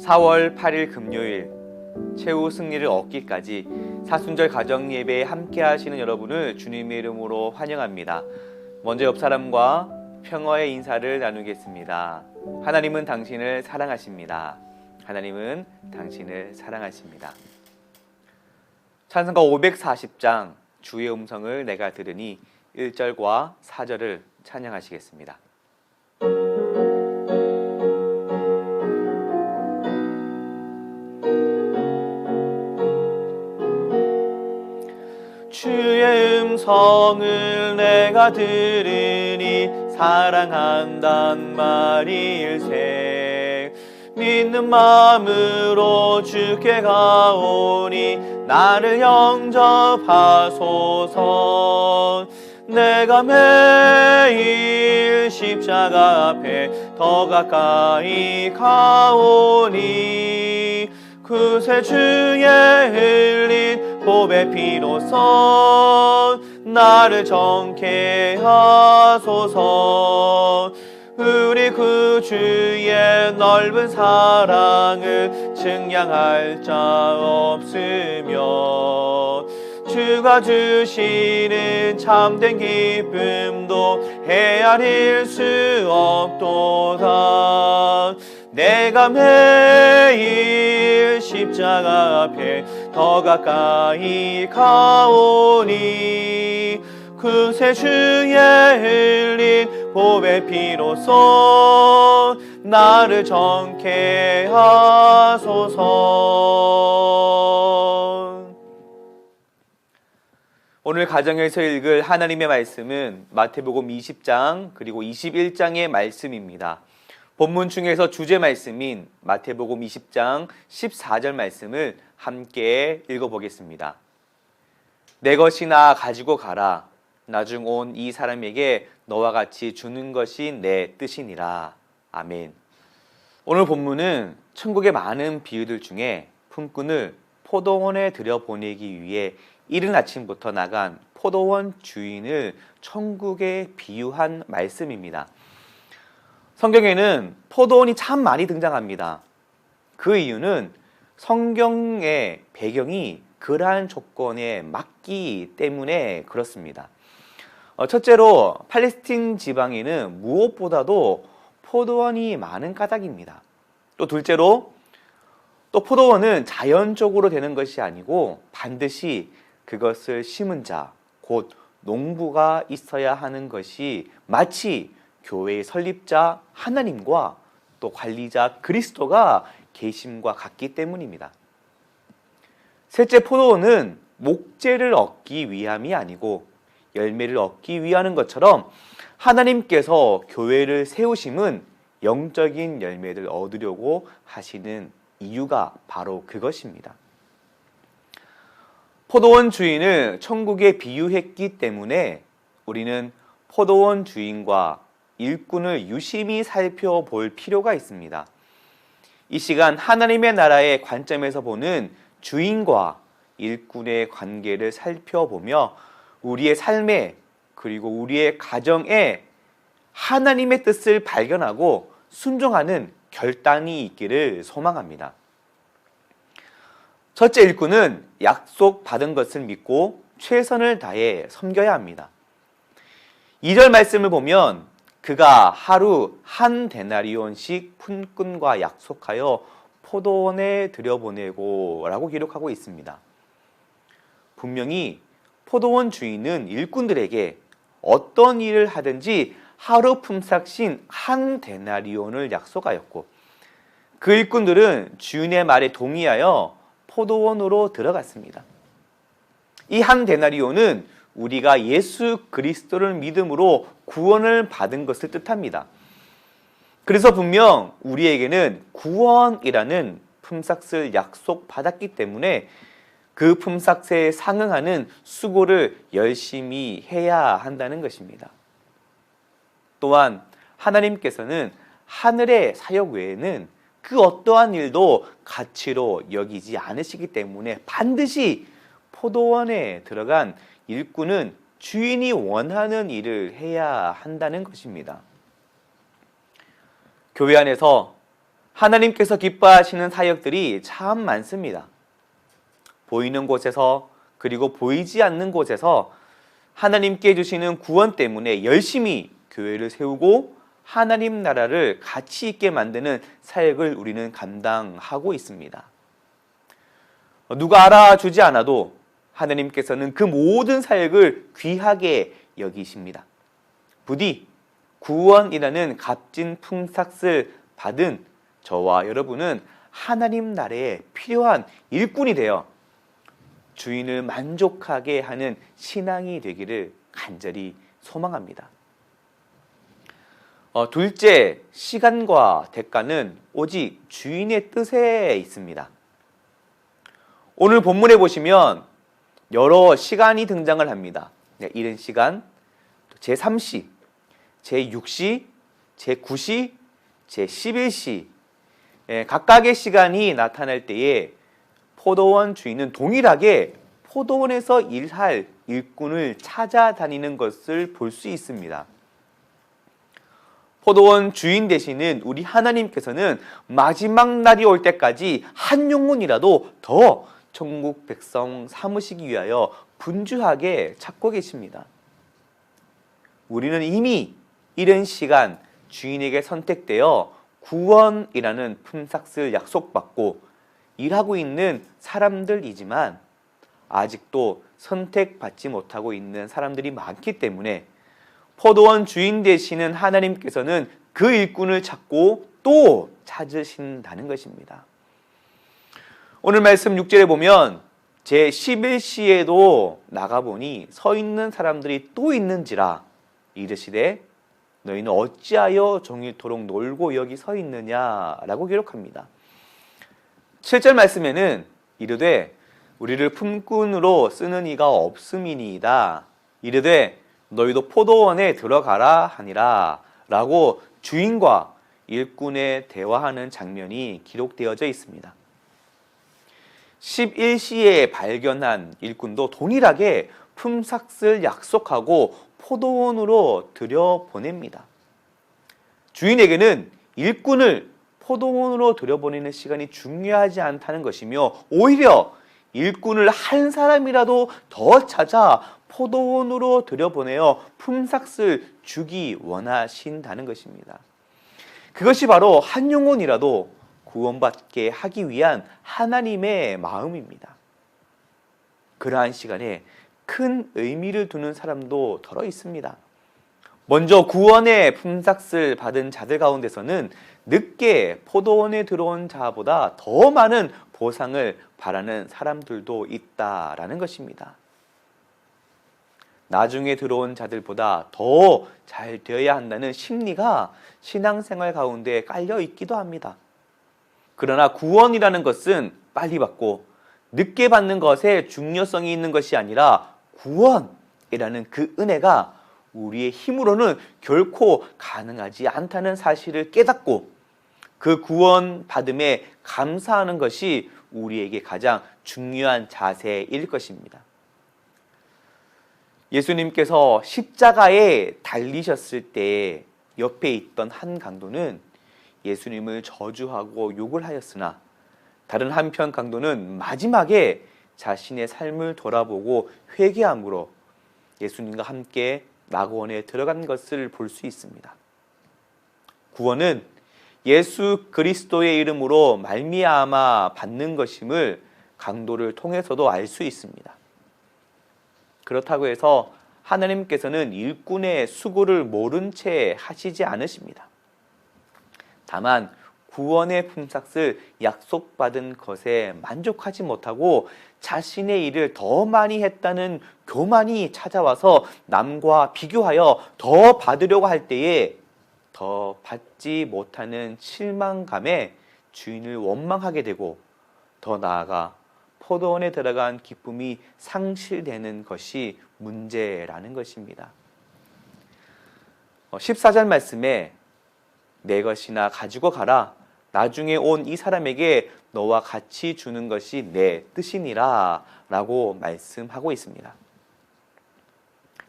4월 8일 금요일 최후 승리를 얻기까지 사순절 가정 예배에 함께 하시는 여러분을 주님의 이름으로 환영합니다. 먼저 옆 사람과 평화의 인사를 나누겠습니다. 하나님은 당신을 사랑하십니다. 하나님은 당신을 사랑하십니다. 찬송가 540장 주의 음성을 내가 들으니 1절과 4절을 찬양하시겠습니다. 주의 음성을 내가 들으니 사랑한단 말일세. 믿는 마음으로 주께 가오니 나를 영접하소서. 내가 매일 십자가 앞에 더 가까이 가오니 그새 주의 흘린 보배 피로써 나를 정케 하소서. 우리 그 주의 넓은 사랑을 증량할 자 없으며 주가 주시는 참된 기쁨도 헤아릴 수 없도다. 내가 매일 십자가 앞에 더 가까이 가오니 그새 주의 흘린 보배 피로써 나를 정케 하소서. 오늘 가정에서 읽을 하나님의 말씀은 마태복음 20장 그리고 21장의 말씀입니다. 본문 중에서 주제 말씀인 마태복음 20장 14절 말씀을 함께 읽어보겠습니다. 내 것이나 가지고 가라. 나중 온 이 사람에게 너와 같이 주는 것이 내 뜻이니라. 아멘. 오늘 본문은 천국의 많은 비유들 중에 품꾼을 포도원에 들여보내기 위해 이른 아침부터 나간 포도원 주인을 천국에 비유한 말씀입니다. 성경에는 포도원이 참 많이 등장합니다. 그 이유는 성경의 배경이 그러한 조건에 맞기 때문에 그렇습니다. 첫째로 팔레스틴 지방에는 무엇보다도 포도원이 많은 까닭입니다. 또 둘째로 또 포도원은 자연적으로 되는 것이 아니고 반드시 그것을 심은 자, 곧 농부가 있어야 하는 것이 마치 교회의 설립자 하나님과 또 관리자 그리스도가 계심과 같기 때문입니다. 셋째, 포도원은 목재를 얻기 위함이 아니고 열매를 얻기 위하는 것처럼 하나님께서 교회를 세우심은 영적인 열매를 얻으려고 하시는 이유가 바로 그것입니다. 포도원 주인을 천국에 비유했기 때문에 우리는 포도원 주인과 일꾼을 유심히 살펴볼 필요가 있습니다. 이 시간 하나님의 나라의 관점에서 보는 주인과 일꾼의 관계를 살펴보며 우리의 삶에 그리고 우리의 가정에 하나님의 뜻을 발견하고 순종하는 결단이 있기를 소망합니다. 첫째, 일꾼은 약속받은 것을 믿고 최선을 다해 섬겨야 합니다. 2절 말씀을 보면 그가 하루 한 데나리온씩 품꾼과 약속하여 포도원에 들여보내고 라고 기록하고 있습니다. 분명히 포도원 주인은 일꾼들에게 어떤 일을 하든지 하루 품삯인 한 데나리온을 약속하였고 그 일꾼들은 주인의 말에 동의하여 포도원으로 들어갔습니다. 이 한 데나리온은 우리가 예수 그리스도를 믿음으로 구원을 받은 것을 뜻합니다. 그래서 분명 우리에게는 구원이라는 품삯을 약속받았기 때문에 그 품삯에 상응하는 수고를 열심히 해야 한다는 것입니다. 또한 하나님께서는 하늘의 사역 외에는 그 어떠한 일도 가치로 여기지 않으시기 때문에 반드시 포도원에 들어간 일꾼은 주인이 원하는 일을 해야 한다는 것입니다. 교회 안에서 하나님께서 기뻐하시는 사역들이 참 많습니다. 보이는 곳에서 그리고 보이지 않는 곳에서 하나님께 주시는 구원 때문에 열심히 교회를 세우고 하나님 나라를 가치 있게 만드는 사역을 우리는 감당하고 있습니다. 누가 알아주지 않아도 하나님께서는 그 모든 사역을 귀하게 여기십니다. 부디 구원이라는 값진 품삯을 받은 저와 여러분은 하나님 나라에 필요한 일꾼이 되어 주인을 만족하게 하는 신앙이 되기를 간절히 소망합니다. 둘째, 시간과 대가는 오직 주인의 뜻에 있습니다. 오늘 본문에 보시면 여러 시간이 등장을 합니다. 이른 시간, 제3시, 제6시, 제9시, 제11시 각각의 시간이 나타날 때에 포도원 주인은 동일하게 포도원에서 일할 일꾼을 찾아다니는 것을 볼 수 있습니다. 포도원 주인 되시는 우리 하나님께서는 마지막 날이 올 때까지 한 영혼이라도 더 천국 백성 삼으시기 위하여 분주하게 찾고 계십니다. 우리는 이미 이른 시간 주인에게 선택되어 구원이라는 품삯을 약속받고 일하고 있는 사람들이지만 아직도 선택받지 못하고 있는 사람들이 많기 때문에 포도원 주인 되시는 하나님께서는 그 일꾼을 찾고 또 찾으신다는 것입니다. 오늘 말씀 6절에 보면 제11시에도 나가보니 서 있는 사람들이 또 있는지라 이르시되 너희는 어찌하여 종일토록 놀고 여기 서 있느냐라고 기록합니다. 7절 말씀에는 이르되 우리를 품꾼으로 쓰는 이가 없음이니이다. 이르되 너희도 포도원에 들어가라 하니라 라고 주인과 일꾼의 대화하는 장면이 기록되어져 있습니다. 11시에 발견한 일꾼도 동일하게 품삯을 약속하고 포도원으로 들여보냅니다. 주인에게는 일꾼을 포도원으로 들여보내는 시간이 중요하지 않다는 것이며 오히려 일꾼을 한 사람이라도 더 찾아 포도원으로 들여보내어 품삯을 주기 원하신다는 것입니다. 그것이 바로 한 영혼이라도 구원받게 하기 위한 하나님의 마음입니다. 그러한 시간에 큰 의미를 두는 사람도 더러 있습니다. 먼저 구원의 품삯을 받은 자들 가운데서는 늦게 포도원에 들어온 자보다 더 많은 보상을 바라는 사람들도 있다라는 것입니다. 나중에 들어온 자들보다 더 잘 되어야 한다는 심리가 신앙생활 가운데 깔려 있기도 합니다. 그러나 구원이라는 것은 빨리 받고 늦게 받는 것에 중요성이 있는 것이 아니라 구원이라는 그 은혜가 우리의 힘으로는 결코 가능하지 않다는 사실을 깨닫고 그 구원 받음에 감사하는 것이 우리에게 가장 중요한 자세일 것입니다. 예수님께서 십자가에 달리셨을 때 옆에 있던 한 강도는 예수님을 저주하고 욕을 하였으나 다른 한편 강도는 마지막에 자신의 삶을 돌아보고 회개함으로 예수님과 함께 낙원에 들어간 것을 볼 수 있습니다. 구원은 예수 그리스도의 이름으로 말미암아 받는 것임을 강도를 통해서도 알 수 있습니다. 그렇다고 해서 하나님께서는 일꾼의 수고를 모른 채 하시지 않으십니다. 다만 구원의 품삯을 약속받은 것에 만족하지 못하고 자신의 일을 더 많이 했다는 교만이 찾아와서 남과 비교하여 더 받으려고 할 때에 더 받지 못하는 실망감에 주인을 원망하게 되고 더 나아가 포도원에 들어간 기쁨이 상실되는 것이 문제라는 것입니다. 14절 말씀에 내 것이나 가지고 가라. 나중에 온 이 사람에게 너와 같이 주는 것이 내 뜻이니라 라고 말씀하고 있습니다.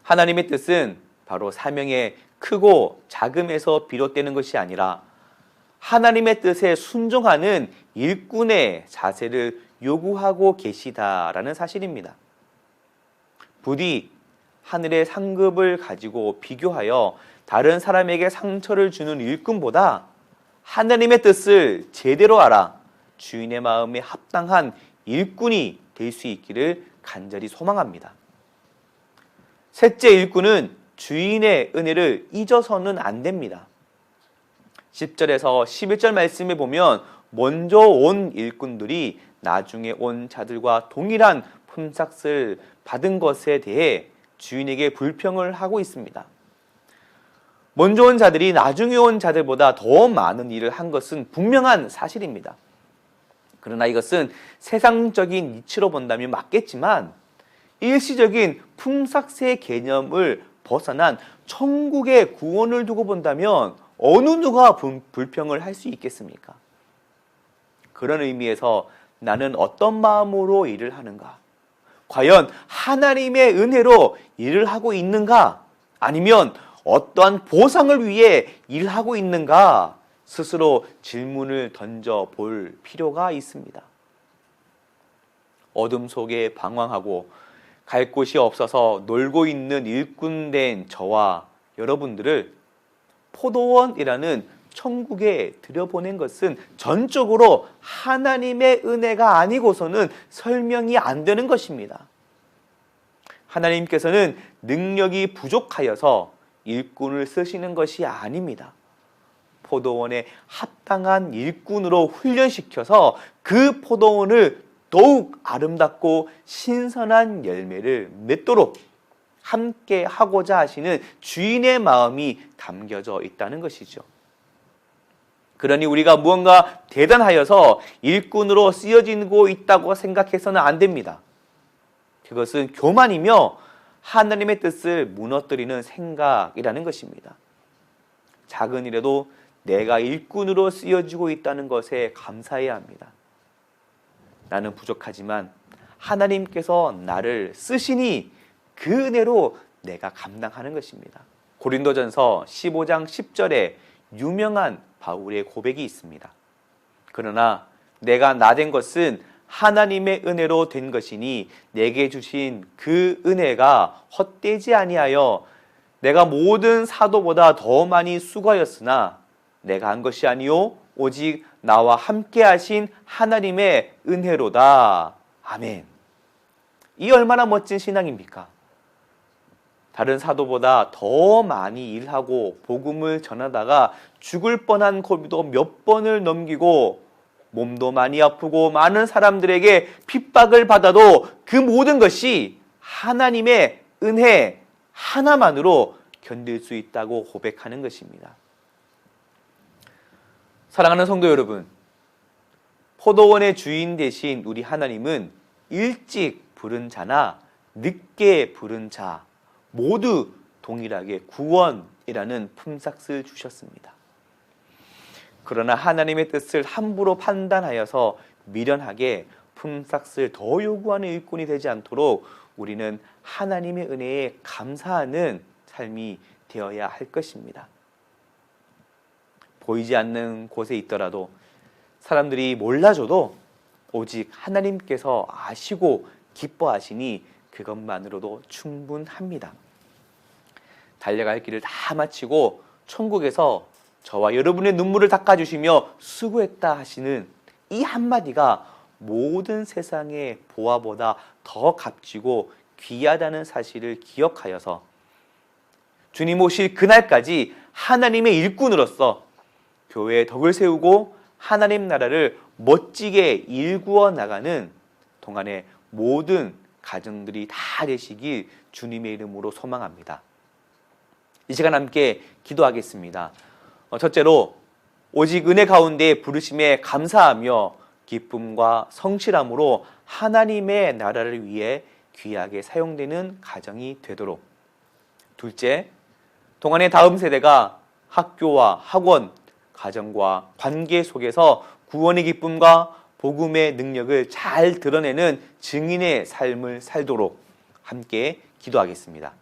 하나님의 뜻은 바로 사명의 크고 작음에서 비롯되는 것이 아니라 하나님의 뜻에 순종하는 일꾼의 자세를 요구하고 계시다라는 사실입니다. 부디 하늘의 상급을 가지고 비교하여 다른 사람에게 상처를 주는 일꾼보다 하나님의 뜻을 제대로 알아 주인의 마음에 합당한 일꾼이 될 수 있기를 간절히 소망합니다. 셋째, 일꾼은 주인의 은혜를 잊어서는 안 됩니다. 10절에서 11절 말씀에 보면 먼저 온 일꾼들이 나중에 온 자들과 동일한 품삯을 받은 것에 대해 주인에게 불평을 하고 있습니다. 먼저 온 자들이 나중에 온 자들보다 더 많은 일을 한 것은 분명한 사실입니다. 그러나 이것은 세상적인 이치로 본다면 맞겠지만 일시적인 품삯의 개념을 벗어난 천국의 구원을 두고 본다면 어느 누가 불평을 할 수 있겠습니까? 그런 의미에서 나는 어떤 마음으로 일을 하는가? 과연 하나님의 은혜로 일을 하고 있는가? 아니면 어떠한 보상을 위해 일하고 있는가? 스스로 질문을 던져볼 필요가 있습니다. 어둠 속에 방황하고 갈 곳이 없어서 놀고 있는 일꾼된 저와 여러분들을 포도원이라는 천국에 들여보낸 것은 전적으로 하나님의 은혜가 아니고서는 설명이 안 되는 것입니다. 하나님께서는 능력이 부족하여서 일꾼을 쓰시는 것이 아닙니다. 포도원에 합당한 일꾼으로 훈련시켜서 그 포도원을 더욱 아름답고 신선한 열매를 맺도록 함께 하고자 하시는 주인의 마음이 담겨져 있다는 것이죠. 그러니 우리가 무언가 대단하여서 일꾼으로 쓰여지고 있다고 생각해서는 안 됩니다. 그것은 교만이며 하나님의 뜻을 무너뜨리는 생각이라는 것입니다. 작은 일에도 내가 일꾼으로 쓰여지고 있다는 것에 감사해야 합니다. 나는 부족하지만 하나님께서 나를 쓰시니 그 은혜로 내가 감당하는 것입니다. 고린도전서 15장 10절에 유명한 바울의 고백이 있습니다. 그러나 내가 나된 것은 하나님의 은혜로 된 것이니 내게 주신 그 은혜가 헛되지 아니하여 내가 모든 사도보다 더 많이 수고하였으나 내가 한 것이 아니요 오직 나와 함께 하신 하나님의 은혜로다. 아멘. 이 얼마나 멋진 신앙입니까? 다른 사도보다 더 많이 일하고 복음을 전하다가 죽을 뻔한 고비도 몇 번을 넘기고 몸도 많이 아프고 많은 사람들에게 핍박을 받아도 그 모든 것이 하나님의 은혜 하나만으로 견딜 수 있다고 고백하는 것입니다. 사랑하는 성도 여러분, 포도원의 주인 되신 우리 하나님은 일찍 부른 자나 늦게 부른 자 모두 동일하게 구원이라는 품삯을 주셨습니다. 그러나 하나님의 뜻을 함부로 판단하여서 미련하게 품삯을 더 요구하는 일꾼이 되지 않도록 우리는 하나님의 은혜에 감사하는 삶이 되어야 할 것입니다. 보이지 않는 곳에 있더라도 사람들이 몰라줘도 오직 하나님께서 아시고 기뻐하시니 그것만으로도 충분합니다. 달려갈 길을 다 마치고 천국에서 저와 여러분의 눈물을 닦아주시며 수고했다 하시는 이 한마디가 모든 세상의 보화보다 더 값지고 귀하다는 사실을 기억하여서 주님 오실 그날까지 하나님의 일꾼으로서 교회의 덕을 세우고 하나님 나라를 멋지게 일구어 나가는 동안의 모든 가정들이 다 되시길 주님의 이름으로 소망합니다. 이 시간 함께 기도하겠습니다. 첫째로 오직 은혜 가운데 부르심에 감사하며 기쁨과 성실함으로 하나님의 나라를 위해 귀하게 사용되는 가정이 되도록. 둘째, 동안의 다음 세대가 학교와 학원, 가정과 관계 속에서 구원의 기쁨과 복음의 능력을 잘 드러내는 증인의 삶을 살도록 함께 기도하겠습니다.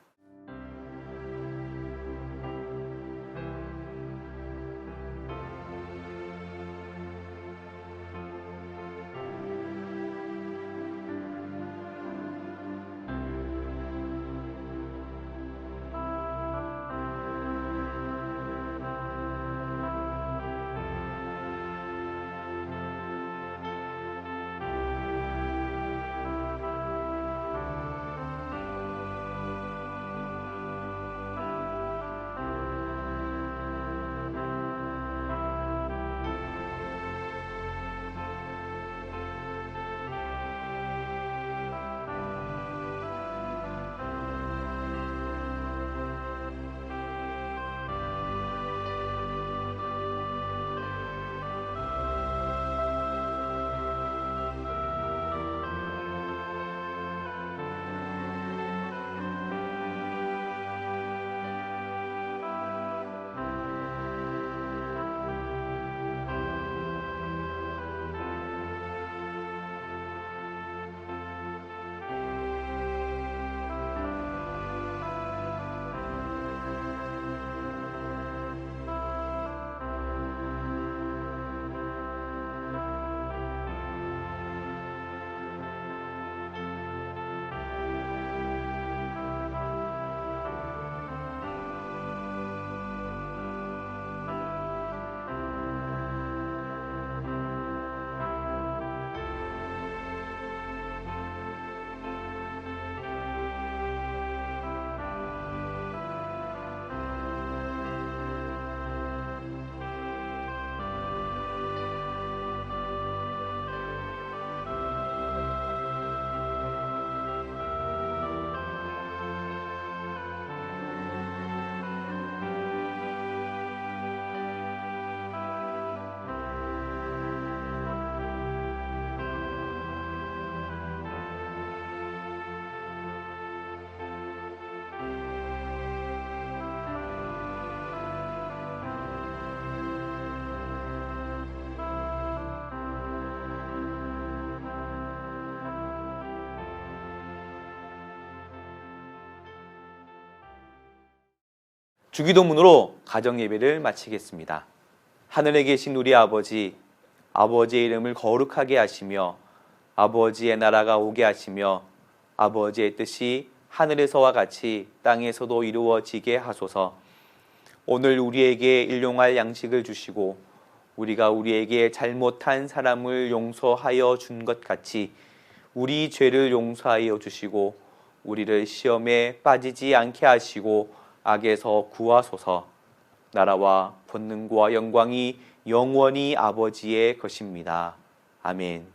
주기도문으로 가정예배를 마치겠습니다. 하늘에 계신 우리 아버지, 아버지의 이름을 거룩하게 하시며 아버지의 나라가 오게 하시며 아버지의 뜻이 하늘에서와 같이 땅에서도 이루어지게 하소서. 오늘 우리에게 일용할 양식을 주시고 우리가 우리에게 잘못한 사람을 용서하여 준 것 같이 우리 죄를 용서하여 주시고 우리를 시험에 빠지지 않게 하시고 악에서 구하소서. 나라와 권능과 영광이 영원히 아버지의 것입니다. 아멘.